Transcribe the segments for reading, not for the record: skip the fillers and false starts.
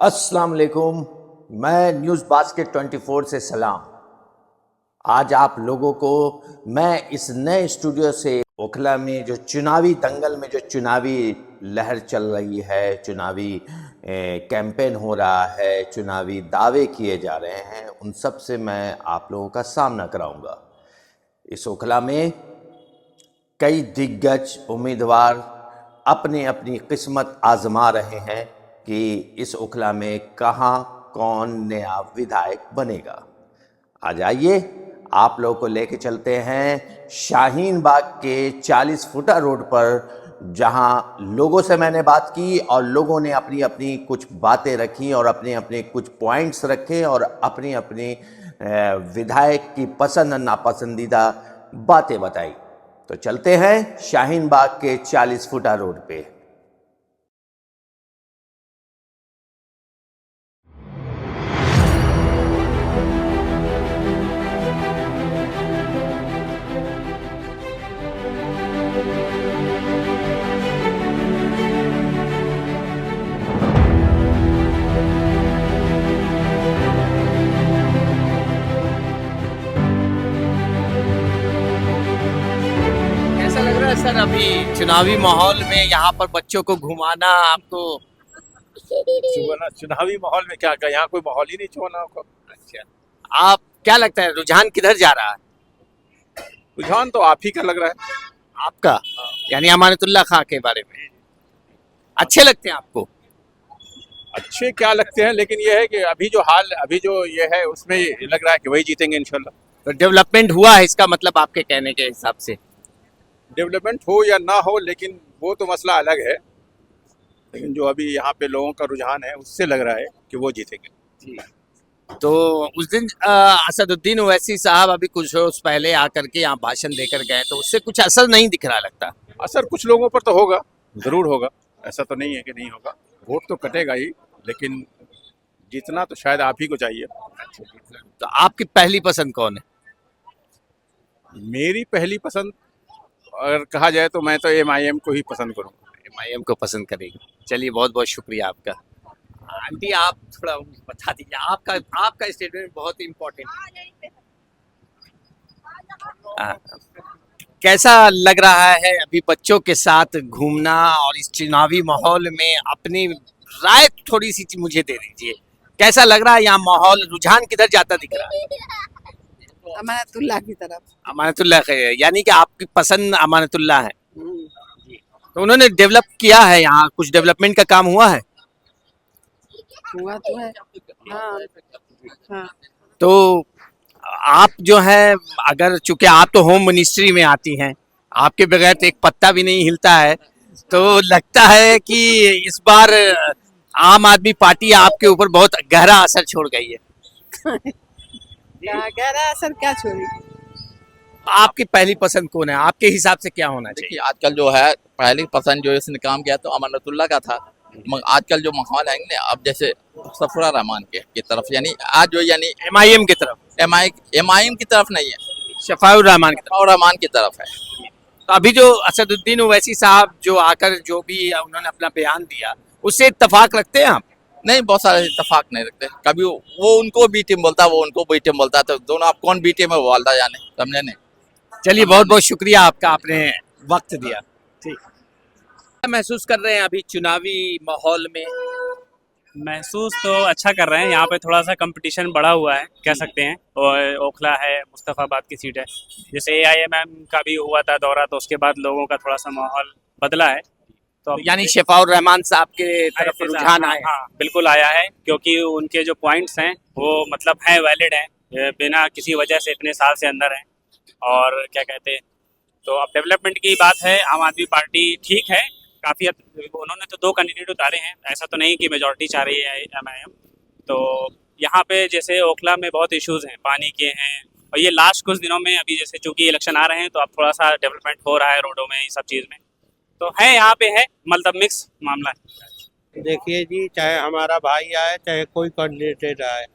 अस्सलाम वालेकुम। मैं न्यूज़ बास्केट 24 से सलाम। आज आप लोगों को मैं इस नए स्टूडियो से ओखला में जो चुनावी दंगल में जो चुनावी लहर चल रही है, चुनावी कैंपेन हो रहा है, चुनावी दावे किए जा रहे हैं, उन सब से मैं आप लोगों का सामना कराऊंगा। इस ओखला में कई दिग्गज उम्मीदवार अपनी अपनी किस्मत आजमा रहे हैं कि इस ओखला में कहाँ कौन नया विधायक बनेगा। आ जाइए, आप लोगों को लेके चलते हैं शाहीन बाग के 40 फुटा रोड पर, जहां लोगों से मैंने बात की और लोगों ने अपनी अपनी कुछ बातें रखी और अपने अपने कुछ पॉइंट्स रखे और अपनी अपनी विधायक की पसंद और नापसंदीदा बातें बताई। तो चलते हैं शाहीन बाग के 40 फुटा रोड पे। सर, अभी चुनावी माहौल में यहाँ पर बच्चों को घुमाना आपको चुनावी माहौल में क्या यहाँ कोई माहौल ही नहीं चुनाव का। अच्छा, आप क्या लगता है रुझान किधर जा रहा है? रुझान तो आप ही का लग रहा है। आपका? यानी अमानतुल्लाह खां के बारे में अच्छे लगते हैं आपको? अच्छे क्या लगते हैं, लेकिन ये है कि अभी जो ये है उसमें लग रहा है कि वही जीतेंगे इंशाल्लाह। तो डेवलपमेंट हुआ है, इसका मतलब आपके कहने के हिसाब से? डेवलपमेंट हो या ना हो, लेकिन वो तो मसला अलग है। लेकिन जो अभी यहाँ पे लोगों का रुझान है उससे लग रहा है कि वो जीतेंगे। तो उस दिन असदुद्दीन ओवैसी साहब अभी कुछ रोज पहले आकर के यहाँ भाषण देकर गए, तो उससे कुछ असर नहीं दिख रहा लगता। असर कुछ लोगों पर तो होगा, जरूर होगा, ऐसा तो नहीं है कि नहीं होगा। वोट तो कटेगा ही, लेकिन जीतना तो शायद आप ही को चाहिए। तो आपकी पहली पसंद कौन है? मेरी पहली पसंद अगर कहा जाए तो मैं तो MIM को ही पसंद करूँगा। MIM को पसंद करेगी। चलिए, बहुत बहुत शुक्रिया आपका। आंटी, आप थोड़ा बता दीजिए, आपका स्टेटमेंट बहुत इम्पोर्टेंट। कैसा लग रहा है अभी बच्चों के साथ घूमना और इस चुनावी माहौल में अपनी राय थोड़ी सी मुझे दे दीजिए। कैसा लग रहा है यहाँ माहौल, रुझान किधर जाता दिख रहा है? अमानतुल्लाह की तरफ। अमानतुल्लाह है, यानी कि आपकी पसंद अमानतुल्लाह है। तो उन्होंने डेवलप किया है, यहाँ कुछ डेवलपमेंट का काम हुआ है? हुआ तो है। हाँ, हाँ। तो आप जो है, अगर चूंकि आप तो होम मिनिस्ट्री में आती हैं, आपके बगैर तो एक पत्ता भी नहीं हिलता है, तो लगता है कि इस बार आम आदमी पार्टी आपके ऊपर बहुत गहरा असर छोड़ गई है। गहरा असर क्या छोड़ी? आपकी पहली पसंद कौन है? आपके हिसाब से क्या होना चाहिए? देखिए, आजकल जो है पहली पसंद जो इसने काम किया तो अमानतुल्लाह का था। मगर आजकल जो माहौल है ना, अब जैसे सफरा रहमान की तरफ, यानी आज जो यानी MIM की तरफ? MIM की तरफ नहीं है, शफाउर रहमान की तरफ। शफाउर रहमान की तरफ है। तो अभी जो असदुद्दीन ओवैसी साहब जो आकर जो भी उन्होंने अपना बयान दिया, उससे इत्तेफाक रखते हैं आप? नहीं, बहुत सारे इतफाक नहीं रखते। कभी वो उनको बी टीम बोलता, वो उनको बी टीम बोलता, तो दोनों आप कौन बी टीम है वो वालदा जाने, समझे नहीं। चलिए, बहुत बहुत शुक्रिया आपका, आपने वक्त दिया। ठीक। क्या महसूस कर रहे हैं अभी चुनावी माहौल में? महसूस तो अच्छा कर रहे हैं। यहाँ पे थोड़ा सा कंपटीशन बढ़ा हुआ है, कह सकते हैं। और ओखला है, मुस्तफ़ाबाद की सीट है। जैसे AIMM का भी हुआ था दौरा, तो उसके बाद लोगों का थोड़ा सा माहौल बदला है। तो यानी शफाउर रहमान साहब के तरफ रुझान आए? हाँ, बिल्कुल आया है, क्योंकि उनके जो पॉइंट्स हैं वो मतलब हैं, वैलिड हैं, बिना किसी वजह से इतने साल से अंदर हैं। और क्या कहते हैं, तो अब डेवलपमेंट की बात है, आम आदमी पार्टी ठीक है काफ़ी। उन्होंने तो 2 कैंडिडेट उतारे हैं, ऐसा तो नहीं कि मेजॉरिटी चाह रही है MIM। तो यहाँ पे जैसे ओखला में बहुत इश्यूज़ हैं, पानी के हैं, और ये लास्ट कुछ दिनों में अभी जैसे चूँकि इलेक्शन आ रहे हैं तो अब थोड़ा सा डेवलपमेंट हो रहा है रोडों में, ये सब चीज़ में। तो है यहाँ पे है, मतलब मिक्स मामला है। देखिए जी, चाहे हमारा भाई आए चाहे कोई कैंडिडेट आए,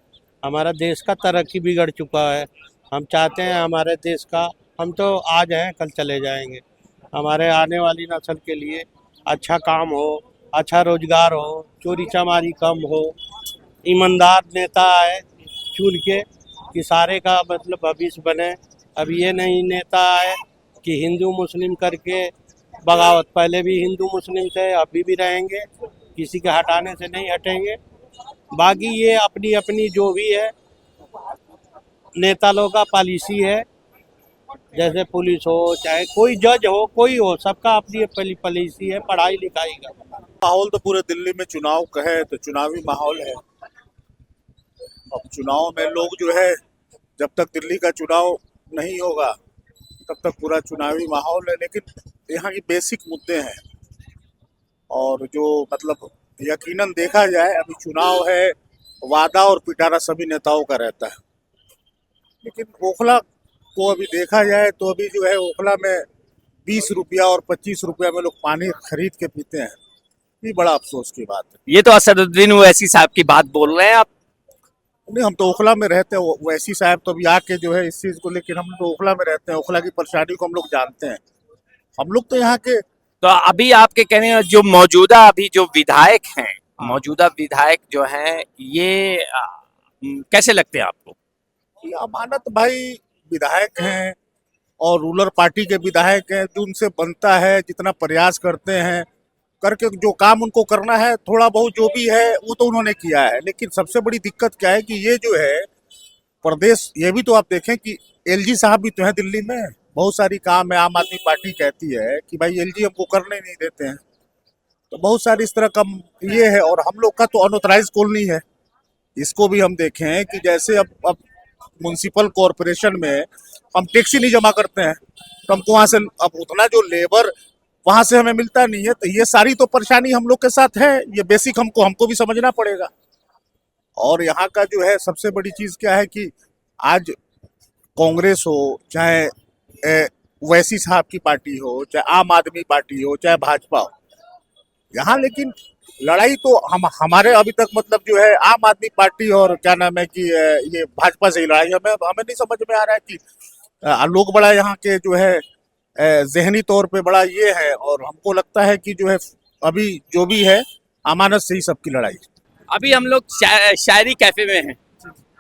हमारा देश का तरक्की बिगड़ चुका है। हम चाहते हैं हमारे देश का, हम तो आज हैं कल चले जाएंगे, हमारे आने वाली नस्ल के लिए अच्छा काम हो, अच्छा रोजगार हो, चोरी चमारी कम हो, ईमानदार नेता आए चुन के कि सारे का मतलब भविष्य बने। अब ये नहीं नेता आए कि हिंदू मुस्लिम करके बगावत। पहले भी हिंदू मुस्लिम थे, अभी भी रहेंगे, किसी के हटाने से नहीं हटेंगे। बाकी ये अपनी अपनी जो भी है नेता लोगों का पॉलिसी है, जैसे पुलिस हो चाहे कोई जज हो कोई हो, सबका अपनी पॉलिसी है पढ़ाई लिखाई का। माहौल तो पूरे दिल्ली में चुनाव का है, तो चुनावी माहौल है। अब चुनाव में लोग जो है, जब तक दिल्ली का चुनाव नहीं होगा तब तक पूरा चुनावी माहौल है। लेकिन यहाँ की बेसिक मुद्दे हैं, और जो मतलब यकीनन देखा जाए, अभी चुनाव है, वादा और पिटारा सभी नेताओं का रहता है। लेकिन ओखला को अभी देखा जाए तो अभी जो है ओखला में 20 रुपया और 25 रुपया में लोग पानी खरीद के पीते हैं। ये बड़ा अफसोस की बात है। ये तो असदुद्दीन ओवैसी साहब की बात बोल रहे हैं आप। नहीं, हम तो ओखला में रहते हैं। वैसी साहब तो अभी आके जो है इस चीज को, लेकिन हम तो ओखला में रहते हैं, ओखला की परेशानी को हम लोग जानते हैं। हम लोग तो यहाँ के तो अभी आपके कहने हैं जो मौजूदा अभी जो विधायक हैं, मौजूदा विधायक जो हैं, ये कैसे लगते हैं आपको? ये अमानत भाई विधायक हैं और रूलर पार्टी के विधायक हैं, जो उनसे बनता है, जितना प्रयास करते हैं करके जो काम उनको करना है, थोड़ा बहुत जो भी है वो तो उन्होंने किया है। लेकिन सबसे बड़ी दिक्कत क्या है कि ये जो है प्रदेश, ये भी तो आप देखें कि एलजी साहब भी तो है दिल्ली में, बहुत सारी काम है। आम आदमी पार्टी कहती है कि भाई एलजी हमको करने नहीं देते हैं, तो बहुत सारी इस तरह का ये है। और हम लोग का तो अनऑथराइज कॉलोनी है, इसको भी हम देखें कि जैसे अब म्युनिसिपल कॉरपोरेशन में हम टैक्स ही नहीं जमा करते हैं, तो हमको वहाँ से अब उतना जो लेबर वहाँ से हमें मिलता नहीं है। तो ये सारी तो परेशानी हम लोग के साथ है, ये बेसिक हमको भी समझना पड़ेगा। और यहाँ का जो है सबसे बड़ी चीज़ क्या है कि आज कांग्रेस हो, चाहे वैसी साहब की पार्टी हो, चाहे आम आदमी पार्टी हो, चाहे भाजपा हो, यहाँ लेकिन लड़ाई तो हमारे अभी तक मतलब जो है आम आदमी पार्टी और क्या नाम है कि ये भाजपा से ही लड़ाई हमें नहीं समझ में आ रहा है कि लोग बड़ा यहाँ के जो है जहनी तौर पे बड़ा ये है। और हमको लगता है कि जो है अभी जो भी है अमानत से ही सबकी लड़ाई। अभी हम लोग शायरी कैफे में हैं,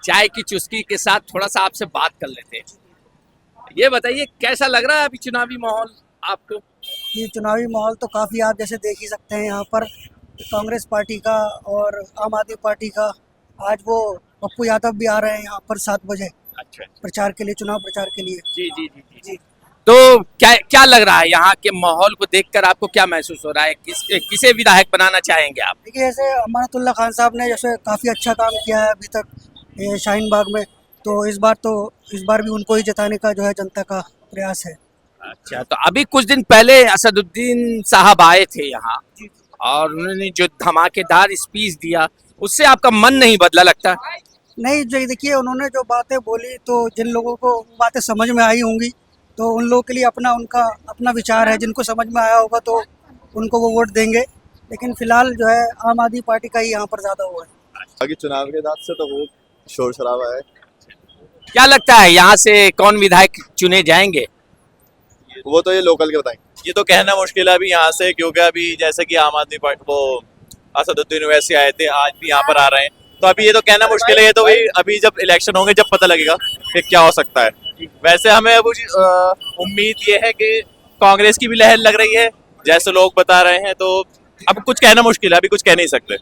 चाय की चुस्की के साथ थोड़ा सा आपसे बात कर लेते हैं। ये बताइए कैसा लग रहा है अभी चुनावी माहौल आपको? ये चुनावी माहौल तो काफ़ी आप जैसे देख ही सकते हैं, यहाँ पर कांग्रेस पार्टी का और आम आदमी पार्टी का, आज वो पप्पू यादव भी आ रहे हैं यहाँ पर 7 बजे अच्छा, प्रचार के लिए, चुनाव प्रचार के लिए। जी जी जी जी जी। तो क्या लग रहा है यहाँ के माहौल को देखकर आपको क्या महसूस हो रहा है? किसे विधायक बनाना चाहेंगे आप? देखिए, जैसे अमानतुल्लाह खान साहब ने जैसे काफ़ी अच्छा काम किया है अभी तक शाहीन बाग में, तो इस बार भी उनको ही जिताने का जो है जनता का प्रयास है। अच्छा, तो अभी कुछ दिन पहले असदुद्दीन साहब आए थे यहाँ और उन्होंने जो धमाकेदार स्पीच दिया, उससे आपका मन नहीं बदला लगता? नहीं, जो देखिए उन्होंने जो बातें बोली, तो जिन लोगों को बातें समझ में आई होंगी तो उन लोगों के लिए अपना विचार है। जिनको समझ में आया होगा तो उनको वो वोट देंगे, लेकिन फिलहाल जो है आम आदमी पार्टी का ही यहाँ पर ज़्यादा हुआ है। आगे चुनाव के बाद से तो वो शोर शराबा है। क्या लगता है यहाँ से कौन विधायक चुने जाएंगे? वो तो ये लोकल के बताएंगे। ये तो कहना मुश्किल है अभी यहाँ से, क्योंकि अभी जैसे कि आम आदमी पार्टी को असदुद्दीन ओवैसी आए थे, आज भी यहाँ पर आ रहे हैं, तो अभी ये तो कहना मुश्किल है। ये तो भाई अभी जब इलेक्शन होंगे जब पता लगेगा कि क्या हो सकता है। वैसे हमें अब उम्मीद ये है कि कांग्रेस की भी लहर लग रही है जैसे लोग बता रहे हैं, तो अब कुछ कहना मुश्किल है, अभी कुछ कह नहीं सकते।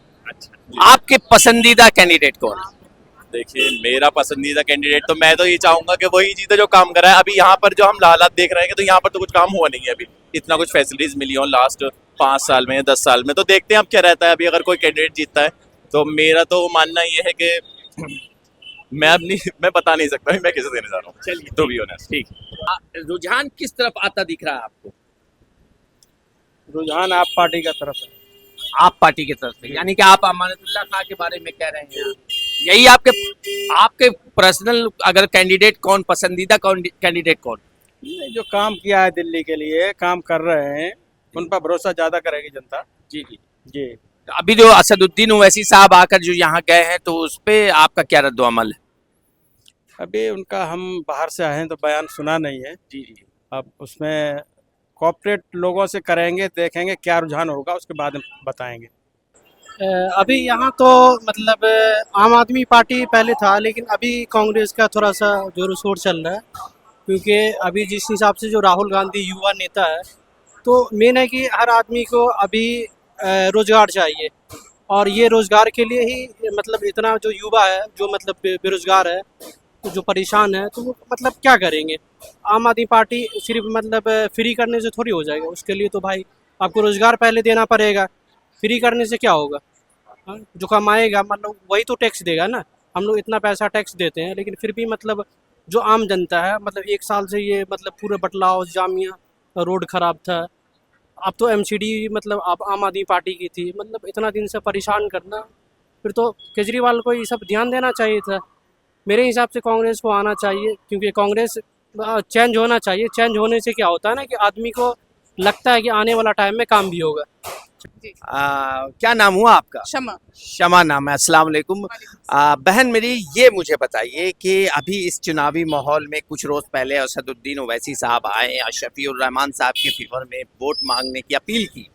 आपके पसंदीदा कैंडिडेट कौन है? देखिए, मेरा पसंदीदा कैंडिडेट तो मैं तो ये चाहूंगा कि वही जीते जो काम कर रहा है। अभी यहाँ पर जो हम हालात देख रहे हैं तो यहाँ पर तो कुछ काम हुआ नहीं है अभी, इतना कुछ फैसिलिटीज मिली हो लास्ट 5 साल में 10 साल में, तो देखते हैं अब क्या रहता है। अभी अगर कोई कैंडिडेट जीतता है तो मेरा तो मानना ये है कि मैं बता नहीं सकता मैं किसे देने जा रहा हूँ। चलिए, तो भी ऑनेस्ट। ठीक। रुझान किस तरफ आता दिख रहा है आपको? रुझान आप पार्टी का तरफ है। आप पार्टी की तरफ से, यानी कि आप अमानतुल्लाह खान के बारे में कह रहे हैं। यही आपके पर्सनल अगर कैंडिडेट कौन, पसंदीदा कैंडिडेट कौन? जो काम किया है दिल्ली के लिए, काम कर रहे हैं, उन पर भरोसा ज़्यादा करेगी जनता। जी जी जी। अभी जो असदुद्दीन ओवैसी साहब आकर जो यहाँ गए हैं, तो उस पे आपका क्या रद्द-ओ-अमल है? अभी उनका हम बाहर से आए हैं तो बयान सुना नहीं है। जी जी। अब उसमें कॉर्पोरेट लोगों से करेंगे, देखेंगे क्या रुझान होगा, उसके बाद बताएंगे। अभी यहाँ तो मतलब आम आदमी पार्टी पहले था, लेकिन अभी कांग्रेस का थोड़ा सा जोर शोर चल रहा है, क्योंकि अभी जिस हिसाब से जो राहुल गांधी युवा नेता है, तो मेन है कि हर आदमी को अभी रोजगार चाहिए, और ये रोजगार के लिए ही मतलब इतना जो युवा है जो मतलब बेरोजगार है, तो जो परेशान है, तो वो मतलब क्या करेंगे। आम आदमी पार्टी सिर्फ मतलब फ्री करने से थोड़ी हो जाएगा, उसके लिए तो भाई आपको रोजगार पहले देना पड़ेगा। फ्री करने से क्या होगा? हाँ, जो कमाएगा मतलब वही तो टैक्स देगा ना। हम लोग इतना पैसा टैक्स देते हैं, लेकिन फिर भी मतलब जो आम जनता है, मतलब 1 साल से ये मतलब पूरे बटलाव जामिया रोड खराब था, अब तो एमसीडी मतलब अब आम आदमी पार्टी की थी, मतलब इतना दिन से परेशान करना, फिर तो केजरीवाल को ये सब ध्यान देना चाहिए था। मेरे हिसाब से कांग्रेस को आना चाहिए, क्योंकि कांग्रेस चेंज होना चाहिए। चेंज होने से क्या होता है ना कि आदमी को लगता है कि आने वाला टाइम में काम भी होगा। क्या नाम हुआ आपका? क्षमा। शमा नाम है। अस्सलाम वालेकुम। बहन मेरी, ये मुझे बताइए कि अभी इस चुनावी माहौल में कुछ रोज पहले असदुद्दीन ओवैसी साहब आए और शफीउर रहमान साहब के फेवर में वोट मांगने की अपील की,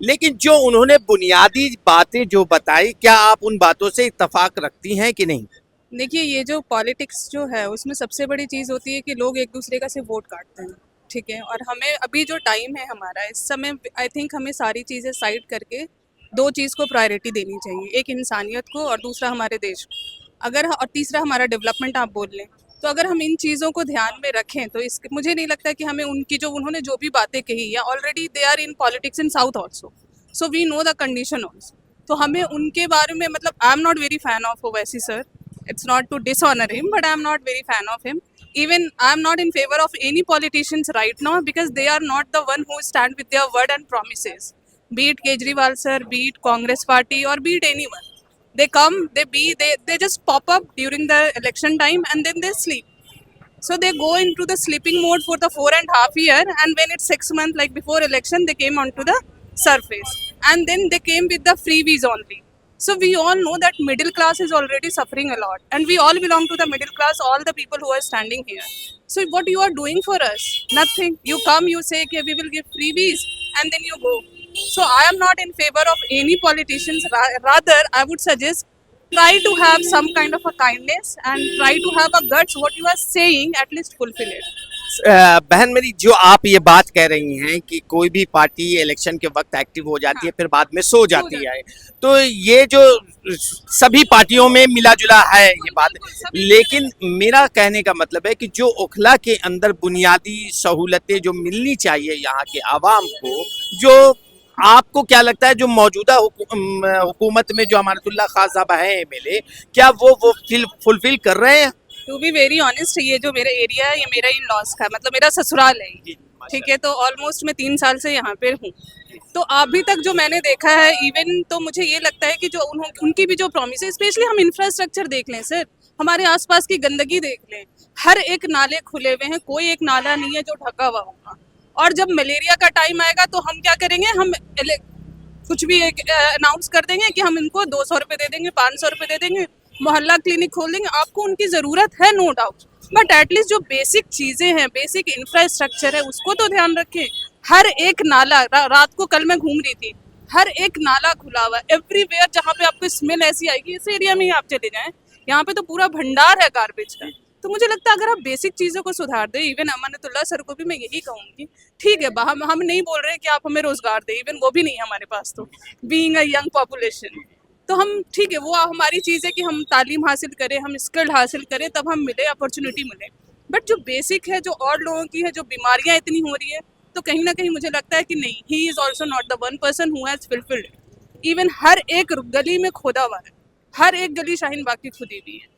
लेकिन जो उन्होंने बुनियादी बातें जो बताई, क्या आप उन बातों से इत्तेफाक रखती हैं कि नहीं? देखिए, ये जो पॉलिटिक्स जो है उसमें सबसे बड़ी चीज़ होती है कि लोग एक दूसरे का से वोट काटते हैं, ठीक है। और हमें अभी जो टाइम है हमारा, इस समय आई थिंक हमें सारी चीज़ें साइड करके दो चीज़ को प्रायोरिटी देनी चाहिए, एक इंसानियत को और दूसरा हमारे देश को, अगर और तीसरा हमारा डेवलपमेंट आप बोल लें। तो अगर हम इन चीज़ों को ध्यान में रखें तो इस मुझे नहीं लगता कि हमें उनकी जो उन्होंने जो भी बातें कही है, already they are in politics in south also, so we know the condition also. तो हमें उनके बारे में मतलब I am not very fan of Owaisi sir, it's not to dishonor him, but I'm not very fan of him. Even I'm not in favor of any politicians right now, because they are not the one who stand with their word and promises. Be it Kejriwal sir, be it Congress party, or be it anyone. They come, they just pop up during the election time and then they sleep. So they go into the sleeping mode for the 4.5 years, and when it's 6 months, like before election, they came onto the surface, and then they came with the freebies only. So we all know that middle class is already suffering a lot, and we all belong to the middle class, all the people who are standing here. So what you are doing for us? Nothing. You come, you say okay, we will give freebies, and then you go. So I am not in favor of any politicians. Rather, I would suggest try to have some kind of a kindness and try to have a guts. What you are saying, at least fulfill it. बहन मेरी, जो आप ये बात कह रही हैं कि कोई भी पार्टी इलेक्शन के वक्त एक्टिव हो जाती है, फिर बाद में सो जाती है, तो ये जो सभी पार्टियों में मिला जुला है ये बात, लेकिन मेरा कहने का मतलब है कि जो ओखला के अंदर बुनियादी सहूलतें जो मिलनी चाहिए यहाँ के आवाम को, जो आपको क्या लगता है जो मौजूदा हुकूमत में जो अमानतुल्लाह खान साहब हैं एमएलए, क्या वो फुलफिल कर रहे हैं? टू बी वेरी ऑनेस्ट, ये जो मेरा एरिया है ये मेरा इन लॉस का मतलब मेरा ससुराल है, ठीक है। तो ऑलमोस्ट मैं 3 साल से यहाँ पे हूँ। तो अभी तक जो मैंने देखा है, इवन तो मुझे ये लगता है कि जो उनकी भी जो प्रॉमिस है, स्पेशली हम इंफ्रास्ट्रक्चर देख लें सर, हमारे आसपास की गंदगी देख लें, हर एक नाले खुले हुए हैं, कोई एक नाला नहीं है जो ढका हुआ होगा। और जब मलेरिया का टाइम आएगा तो हम क्या करेंगे, हम कुछ भी एक अनाउंस कर देंगे कि हम इनको 200 रुपये दे देंगे, 500 रुपये दे देंगे, मोहल्ला क्लिनिक खोल देंगे। आपको उनकी ज़रूरत है, नो डाउट, बट एटलीस्ट जो बेसिक चीज़ें हैं, बेसिक इंफ्रास्ट्रक्चर है, उसको तो ध्यान रखें। हर एक नाला, रात को कल मैं घूम रही थी, हर एक नाला खुला हुआ है एवरीवेयर, जहाँ पे आपको स्मेल ऐसी आएगी, इस एरिया में ही आप चले जाएं, यहाँ पे तो पूरा भंडार है गार्बेज का। तो मुझे लगता है अगर आप बेसिक चीज़ों को सुधार दें, इवन अमानतुल्लाह सर को भी मैं यही कहूँगी, ठीक है, हम नहीं बोल रहे कि आप हमें रोज़गार दें, इवन वो भी नहीं है हमारे पास, तो बीइंग अ यंग पॉपुलेशन, तो हम ठीक है, वो हमारी चीज़ है कि हम तालीम हासिल करें, हम स्किल हासिल करें, तब हम मिले, अपॉर्चुनिटी मिले। बट जो बेसिक है, जो और लोगों की है, जो बीमारियाँ इतनी हो रही है, तो कहीं ना कहीं मुझे लगता है कि नहीं, he is also not the one person who has fulfilled. Even हर एक गली में खोदा हुआ है, हर एक गली शाहीन बाग की खुदी हुई है।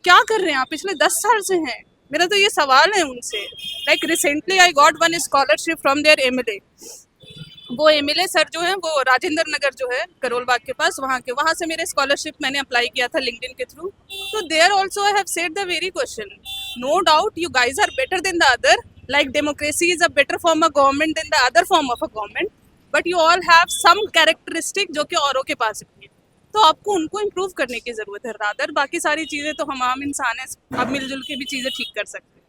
क्या कर रहे हैं आप? पिछले 10 साल से हैं। मेरा तो ये सवाल है उनसे। Like recently I got one scholarship from their MLA. वो एमएलए सर जो है, वो राजेंद्र नगर जो है करोल बाग के पास, वहाँ से मेरे स्कॉलरशिप मैंने अप्लाई किया था लिंक्डइन के थ्रू। तो there also I have said the very question, no doubt you guys are better than the other, like democracy is a better form of government than the other form of a government, but you all have some characteristic जो कि औरों के पास नहीं है। तो आपको उनको improve करने की ज़रूरत है। रादर बाकी सारी चीज़ें तो हम आम इंसान हैं, अब मिलजुल के भी चीज़ें ठीक कर सकते हैं।